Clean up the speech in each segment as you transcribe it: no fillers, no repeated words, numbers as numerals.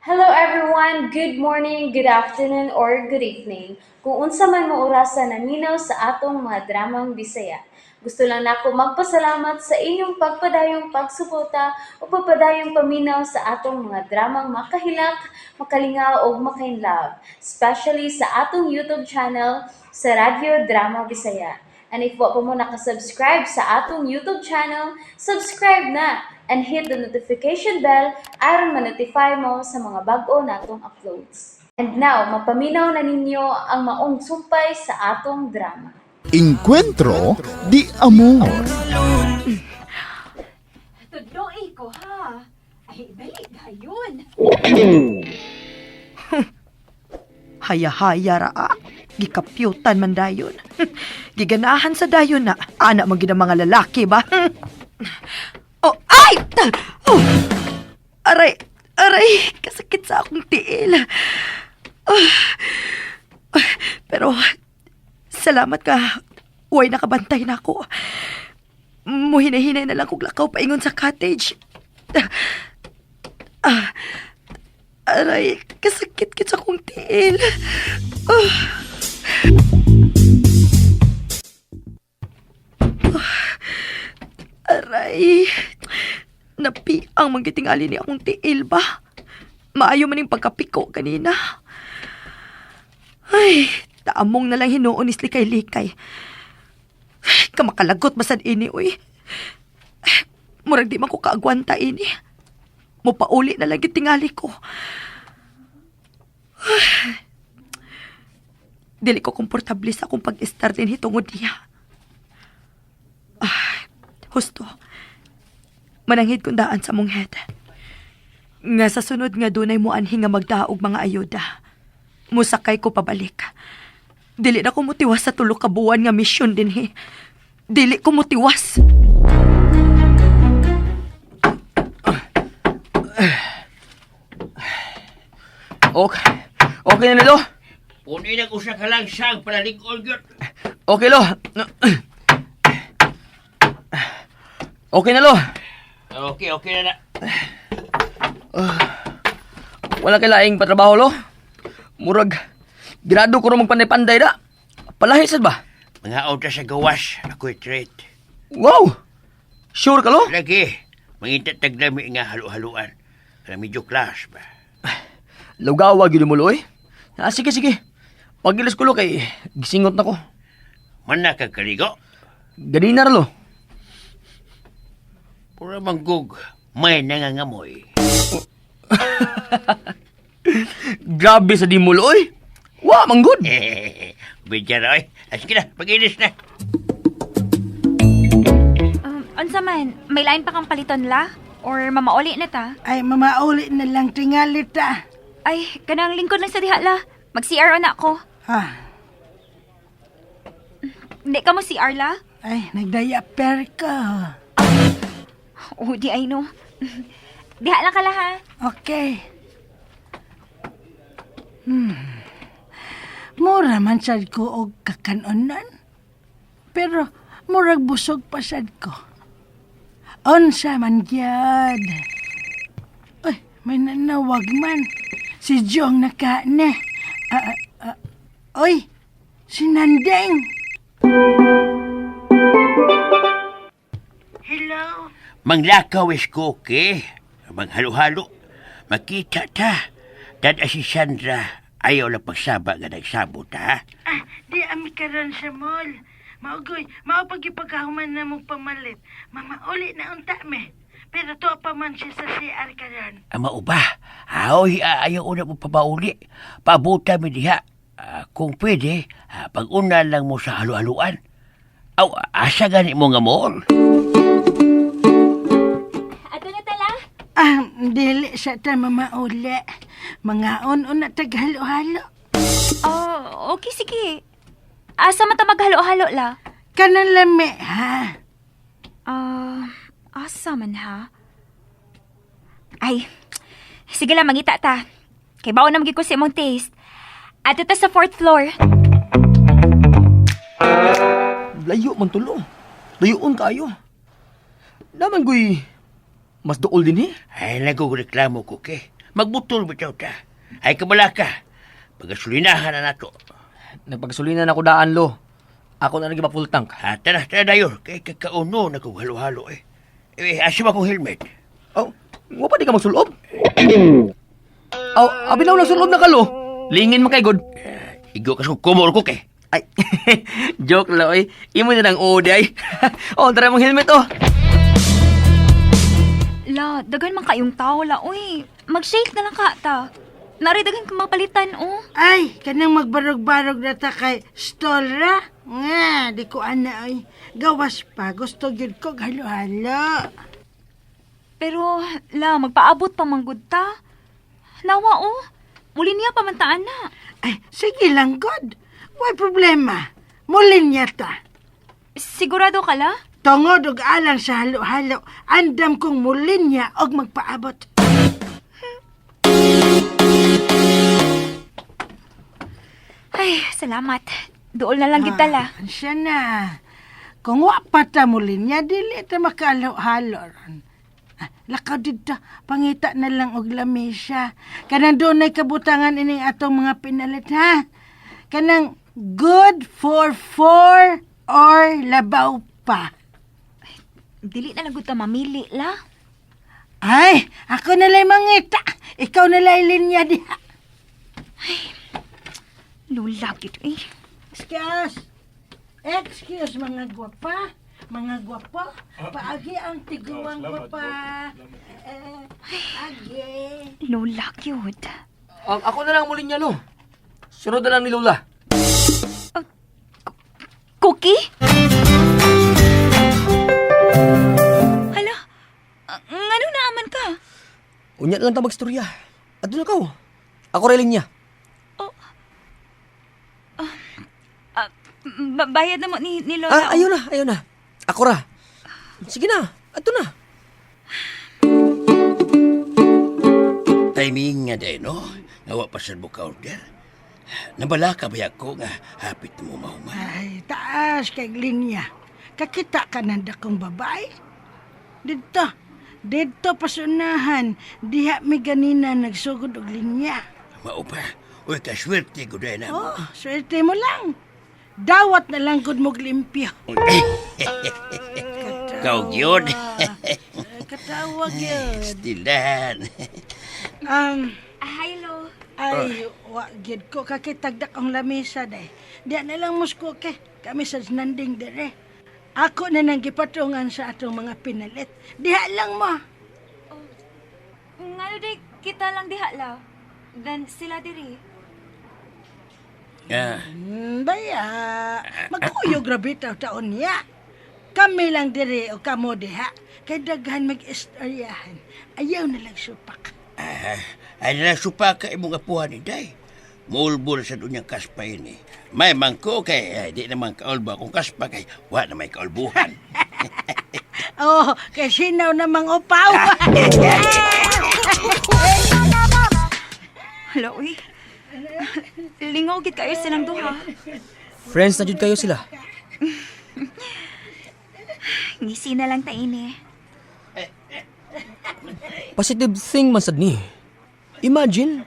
Hello everyone, good morning, good afternoon, or good evening. Kung unsa man mo orasan naminaw sa atong mga dramang Bisaya. Gusto lang nako magpasalamat sa inyong pagpadayong pagsuporta o pagpadayong paminaw sa atong mga dramang makahilak, makalingaw o makainlove, especially sa atong YouTube channel sa Radyo Drama Bisaya. And if wa pa mo nakasubscribe sa atong YouTube channel, subscribe na and hit the notification bell aron ma-notify mo sa mga bag-o natong uploads. And now, mapaminaw na ninyo ang maong sumpay sa atong drama. Encuentro de amor. Tudloy ko ha. Ay, dali dayon. Haya-haya raa. Gikapyutan man dayon. Giganahan sa dayon na. Anak man gid ang mga lalaki ba? Oh, ay! Oh! Aray! Aray! Kasakit sa akong tiil. Pero, salamat ka. Huwag nakabantay na ako. Muhinay-hinay na lang kong lakaw paingon sa cottage. Aray, kasakit-kit sa akong tiil. Aray, napi ang manggitingali ni akong tiil ba? Maayo man yung pagkapiko kanina. Ay, taamong na lang hinuon is likay-likay. Kamakalagot masad ini, uy. Murag di man ko kaagwanta ini. Mupauli na lang gitingali ko. Dili ko komportable sa akong pag-star din hitungod niya. Husto. Mananghid kong daan sa mong head. Nga sa sunod nga dunay mo anhi nga magdaog mga ayuda. Musakay ko pabalik. Dili na ko mutiwas sa tulo ka buwan nga misyon din he. Dili ko mutiwas. Okay. Okay na nilo. Punin ang usa ka lang sang palalig-on gyud. Okay lo. Okay na lo. Okay na na. Wala kay laing patrabaho lo. Murag grado ko ro magpanday-panday da. Palahisad ba? Mga auto sa gawas, ako'y treat. Wow. Sure ka lo? Lagi, mangintatag nami nga halu-haluan. Kaya medyo class ba? Lugawa gyud mo lo eh. Sige. Pagilas ko lo kay gisingot na ko. Man na kagkaligo. Ganina ra lo. Pura manggug, may nangangamoy. Grabe sa di mo lo eh. Wa manggod. Bidya na oy. Sige na, pag-ilis na. Unsa man, may lain pa kang paliton la? Or mamauli na ta? Ay, mamauli na lang tingali ta. Ay, kanang lingkod lang sa diha la. Mag-CR na ako. Ha? Hindi ka mo CR la? Ay, nagdayaper ka. Oh, di ay no. Diha lang ka la ha. Okay. Mura man sad ko og kakanonan. Pero, murag busog pa sad ko. Unsa man gyud. Ay, may nanawag man. Si Jong nakane. Oy, si Nandeng. Hello? Manglakaw is cookie. Manghalo-halo. Makita ta. Dada si Sandra, ayaw lang pagsaba nga nagsabot ha. Di ami karon sa mall. Maugoy, maupagipagkahuman na mong pamalit. Mamauli na unta me. Pero to pa man siya sa CR karon. Ama uba, ayaw una mo pabauli. Pabuta mi diha. Kung pwede, pag-una lang mo sa halu-haluan. Aw, asa gani mo nga mall? Ato na tala? Dili sa ta mamauli. Mga on na taghalo-halo. Oh, okay, sige. Asa man ta maghalo-halo la? Kanan lami, ha? Asa man ha? Ay, sige lang, mangita ta. Kay baon na magiging ko sa imong taste. Ato ta sa 4th floor. Layo man tulo. Layoon kayo. Naman guy, mas dool din eh. Ay, nagugreklamo ko, ke. Magbutol bitaw ta. Ay kabala ka. Pagasulinahan na nato. Nagpagsulinan ako daan, lo. Ako na naging full tank. Tara dayo. Kay kakauno na kong halo-halo eh. Asim akong helmet. Oh, mo pa di ka magsulob? Oh, abi na lang sulob na kalo. Lingin man kay God. Igo ka sa kumor ko kay. Ay, joke lang, oy. Imo na ng ode, ay. Oh, tara mong helmet, oh. La, dagan man kayong tao la, uy. Mag-shake na lang ka ta. Naridagan ka mapalitan, oh. Ay, kanang magbarog-barog na ta kay Stolra. Nga, di ko ana ay. Gawas pa, gusto gyud ko halo-halo. Pero, la, magpaabot pa manggod ta. Nawa, oh. Muli niya pamantaan na. Ay, sige lang, God. May problema. Mulin niya ta. Sigurado ka la? Tungod og alang sa halo-halo, andam kong mulin niya og magpaabot. Ay, salamat. Dool na lang kita la. Siya na. Kung wa pa ta mulin niya, dili ta makahalo-halo ron. Lakaw dito, pangita na lang og lamesa. Kanang doon ay kabutangan ining atong mga pinalit, ha? Kanang good for 4 or labaw pa. Dili na lang gud ta mamili la. Ay, ako na lang mangita. Ikaw na lang linya diha. Lula, gid eh. Excuse, mga gwapa. Mga gwapo, paagi ang tiguang gwapa. Agi. Lula, cute. Ako na lang muli niya, lo. Sunod na lang ni Lola. Cookie? Hala, ngano naaman ka? Unya lang ta magstorya. Adto na ka, oh. Ako reling niya. Bayad na mo ni Lola. Ayaw na. Ako ra. Sige na, adto na. Timing nga day, no? Nawa pa sa buka order. Nabala ka ba ako nga hapit mo mahuman? Ay, taas kay linya. Kakita ka nanda kong babae. Dito pasunahan. Diha mi ganina nagsugod og linya. Mao pa. Uy, kaswerte ko day na mo. Oh, swerte mo lang. Dawat na lang gud mog limpyo. Kau gyud. Katawa gyud. Stilan. Hello. Ay, wa gyud ko kakitagdak ang lamesa day. Diya na lang musko ke. Kami sa nanding dire. Ako na nang gipatungan sa atong mga pinalit. Diha lang mo. Ngano day kita lang diha la. Dan sila diri. Baya, magkuyo grabe taon niya. Kami lang dire o kamo diha. Kay daghan mag-istoryahan. Ayaw na lang supak. Ay na supa ka imong apuhan ni day. Mulbol sa dunyang kaspa ini. May mangko kay di naman kaulba kung kaspa kay wa na may kaulbuhan. Oh, kay sinaw namang upaw. Hello, uy. Lingaw gid kayo silang duha. Friends na jud kayo sila. Ngisi na lang ta ini. Positive thing man sad ni. Imagine,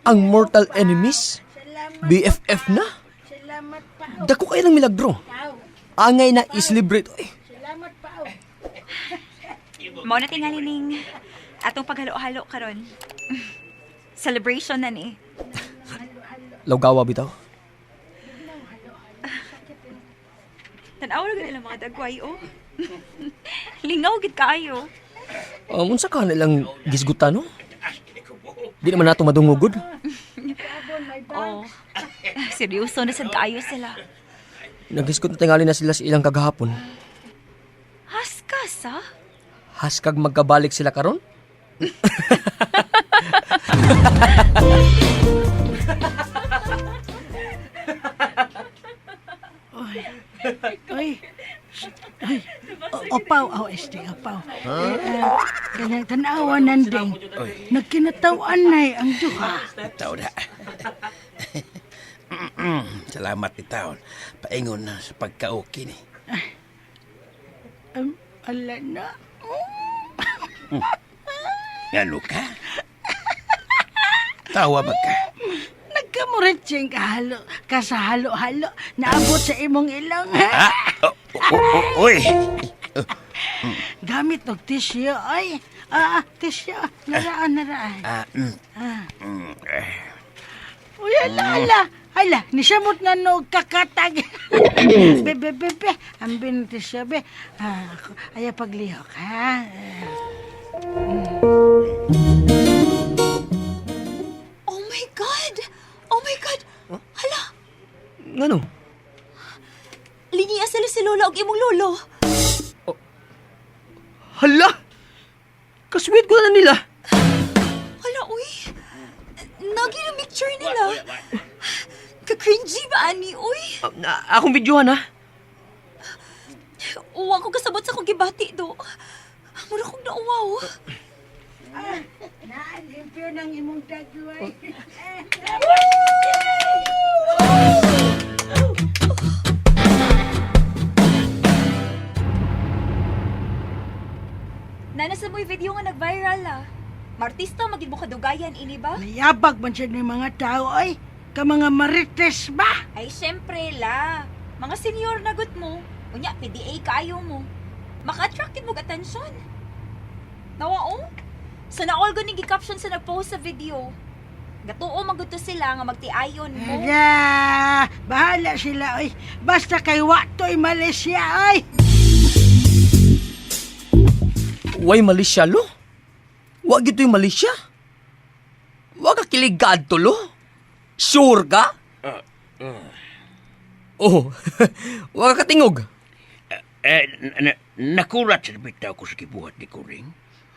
ang mortal enemies, BFF na. Salamat pa. Dako kayo ng milagro. Angay na i-celebrate. Oy. Salamat pa. Mao na tingali ning atong paghalo-halo karon. Celebration na ni. Lawgawa bitaw. Tanaw na ganila mga dagway, oh. Lingaw gid kaayo. Unsa ka nilang gisgutan, no? Di naman nato madungugod. Oh. Seryoso na sad kaayo sila. Nagisgot na tingali na sila sa ilang kagahapon. Haskas, ha? Haskag magkabalik sila karon? Oy. Opaw, opaw. Kanyang tanawan nanding. Nagkinatawan na ang duha. Tao na. Salamat ni taon. Paingon na sa pagka-okay ni. Ala na. Ngano ka? tawa ba ka? Nagkamuritsing ka sa halo-halo. Naabot sa imong ilong. Ha? Uy! Gamit og tissue, ay. Tissue. Naraan. Uy, ala. Hala, nisamot nga no kakatag. Bebe. Ambin tissue, be. Ayaw paglihok, ha? Oh my God! Oh my God! Hala, Ngano? lingiya sila si Lola og imong lolo. Hala! Kasweet ko na nila. Hala, uy. Nagi na picture nila. Ka-cringy ba, ani, uy? Akong videohan ha. Uwang ko kasabot sa kong gibati, do. Mura kong nauwaw. Nalimpyo ng imong dagway. Nanas na mo'y video nga nag-viral, ah. Martista, maging mo kadugayan, ini ba? Nayabag man siya ng mga tao, ay. Ka mga marites ba? Ay, syempre, la. Mga senior na gut mo. Unya, PDA kayo mo. Maka-attractive mo atensyon. Nawaong? Sa naol ganing gi-caption sa nag-post sa video. Gatuo maguto sila nga magtiayon mo. Ala, bahala sila, ay. Basta kay Watoy Malaysia, ay. Way Malaysia lo? Wag ito yung Malaysia? Wag ka kiligad to lo? Sure ka? Oh, wag ka tingog. Nakulat sa bitaw ko sa kibuhat ni Kuring.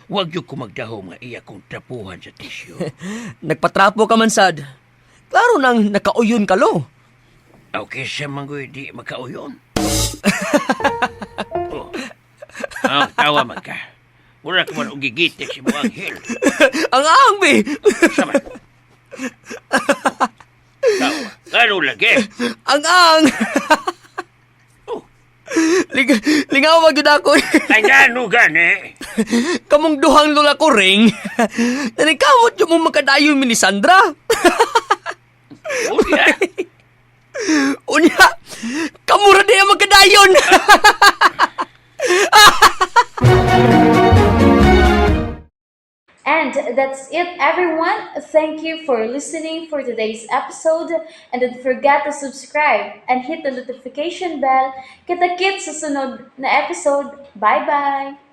Huwag yung kumagdaho nga iya kong trapuhan sa tisyo. Nagpatrapo ka man sad. Klaro nang nakauyon ka lo. Okay sa manggoy di makauyon. Oh. Tawa man ka. Wala ka man ugigitik si mga anghel. Ang angbe! Sama. Tawa. Ano lagi? Ang! Lingaw yun ako. Ay gano gani? Kamong duhang lola ko ring. Nanikamot yung mong makadayon mi ni Sandra. Uya. Unya, kamura na yung magkadayon. And that's it, everyone. Thank you for listening for today's episode. And don't forget to subscribe and hit the notification bell. Kita-kits sa sunod na episode. Bye-bye!